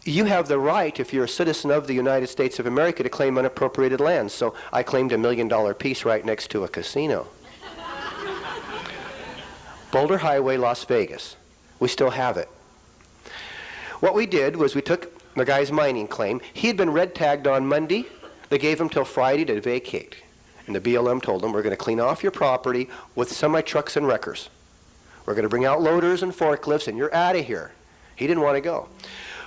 you have the right, if you're a citizen of the United States of America, to claim unappropriated land. So I claimed a $1 million piece right next to a casino. Boulder Highway, Las Vegas. We still have it. What we did was we took the guy's mining claim. He had been red tagged on Monday. They gave him till Friday to vacate. And the BLM told him, we're going to clean off your property with semi-trucks and wreckers. We're going to bring out loaders and forklifts, and you're out of here. He didn't want to go.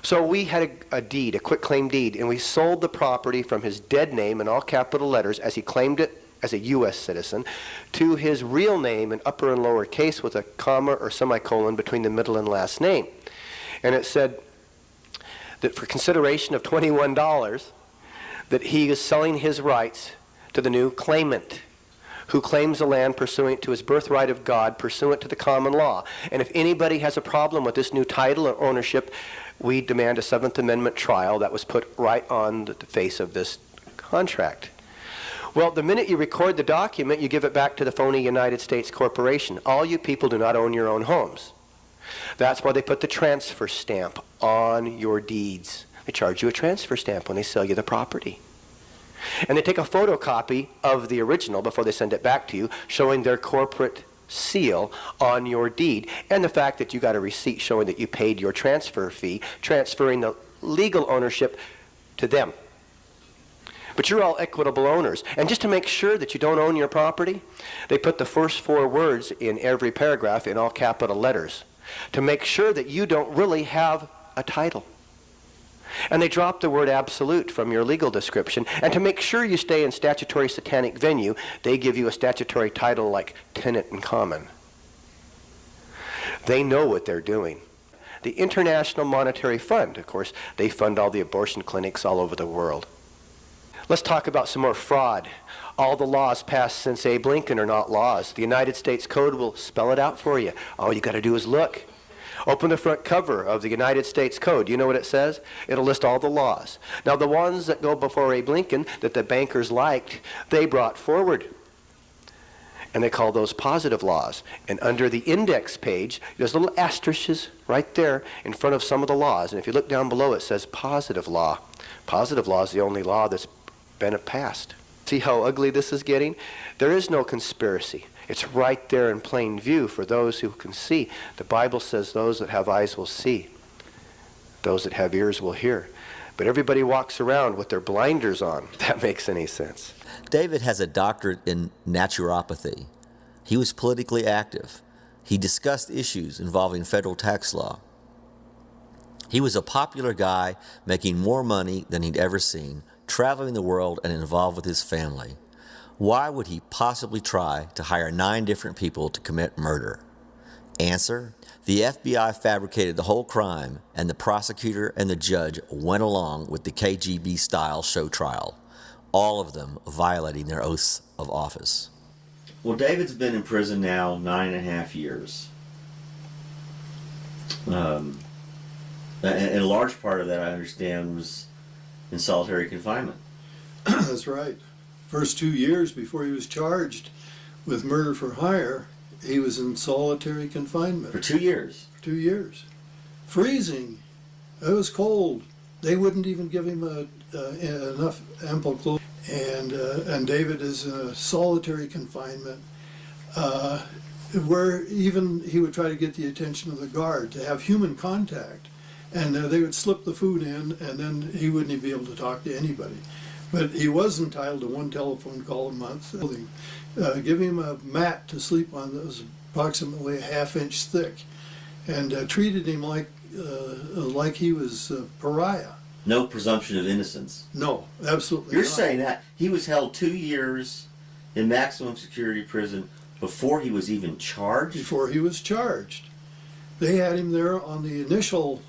So we had a deed, a quitclaim deed, and we sold the property from his dead name in all capital letters as he claimed it as a U.S. citizen to his real name in upper and lower case with a comma or semicolon between the middle and last name. And it said that for consideration of $21, that he is selling his rights to the new claimant who claims the land pursuant to his birthright of God, pursuant to the common law. And if anybody has a problem with this new title or ownership, we demand a Seventh Amendment trial. That was put right on the face of this contract. Well, the minute you record the document, you give it back to the phony United States corporation. All you people do not own your own homes. That's why they put the transfer stamp on your deeds. They charge you a transfer stamp when they sell you the property. And they take a photocopy of the original before they send it back to you, showing their corporate seal on your deed, and the fact that you got a receipt showing that you paid your transfer fee, transferring the legal ownership to them. But you're all equitable owners. And just to make sure that you don't own your property, they put the first 4 words in every paragraph in all capital letters to make sure that you don't really have a title. And they drop the word absolute from your legal description. And to make sure you stay in statutory satanic venue, they give you a statutory title like tenant in common. They know what they're doing. The International Monetary Fund, of course, they fund all the abortion clinics all over the world. Let's talk about some more fraud. All the laws passed since Abe Lincoln are not laws. The United States Code will spell it out for you. All you got to do is look. Open the front cover of the United States Code. You know what it says? It'll list all the laws. Now, the ones that go before Abe Lincoln that the bankers liked, they brought forward. And they call those positive laws. And under the index page, there's little asterisks right there in front of some of the laws. And if you look down below, it says positive law. Positive law is the only law that's been passed. See how ugly this is getting? There is no conspiracy. It's right there in plain view for those who can see. The Bible says those that have eyes will see. Those that have ears will hear. But everybody walks around with their blinders on, if that makes any sense. David has a doctorate in naturopathy. He was politically active. He discussed issues involving federal tax law. He was a popular guy making more money than he'd ever seen, traveling the world and involved with his family. Why would he possibly try to hire 9 different people to commit murder? Answer: the FBI fabricated the whole crime, and the prosecutor and the judge went along with the KGB-style show trial, all of them violating their oaths of office. Well, David's been in prison now 9.5 years. And a large part of that, I understand, was in solitary confinement. That's right. First 2 years before he was charged with murder for hire, he was in solitary confinement. For 2 years? For 2 years. Freezing. It was cold. They wouldn't even give him enough ample clothes. And David is in solitary confinement, where even he would try to get the attention of the guard to have human contact. And they would slip the food in, and then he wouldn't be able to talk to anybody. But he was entitled to 1 telephone call a month. Give him a mat to sleep on that was approximately a ½ inch thick, and treated him like he was a pariah. No presumption of innocence. No, absolutely You're not. saying that he was held 2 years in maximum security prison before he was even charged? Before he was charged. They had him there on the initial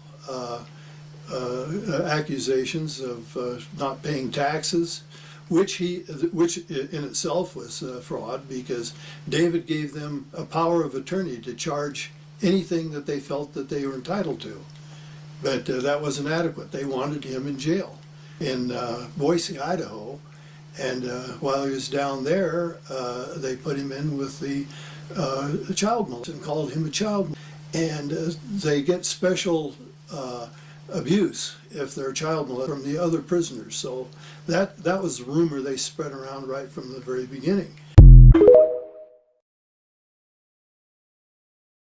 accusations of not paying taxes, which in itself was fraud, because David gave them a power of attorney to charge anything that they felt that they were entitled to. But that wasn't adequate. They wanted him in jail in Boise, Idaho, and while he was down there, they put him in with the child molester and called him a child molester. And they get special abuse if they're child molested from the other prisoners. So that was the rumor they spread around right from the very beginning.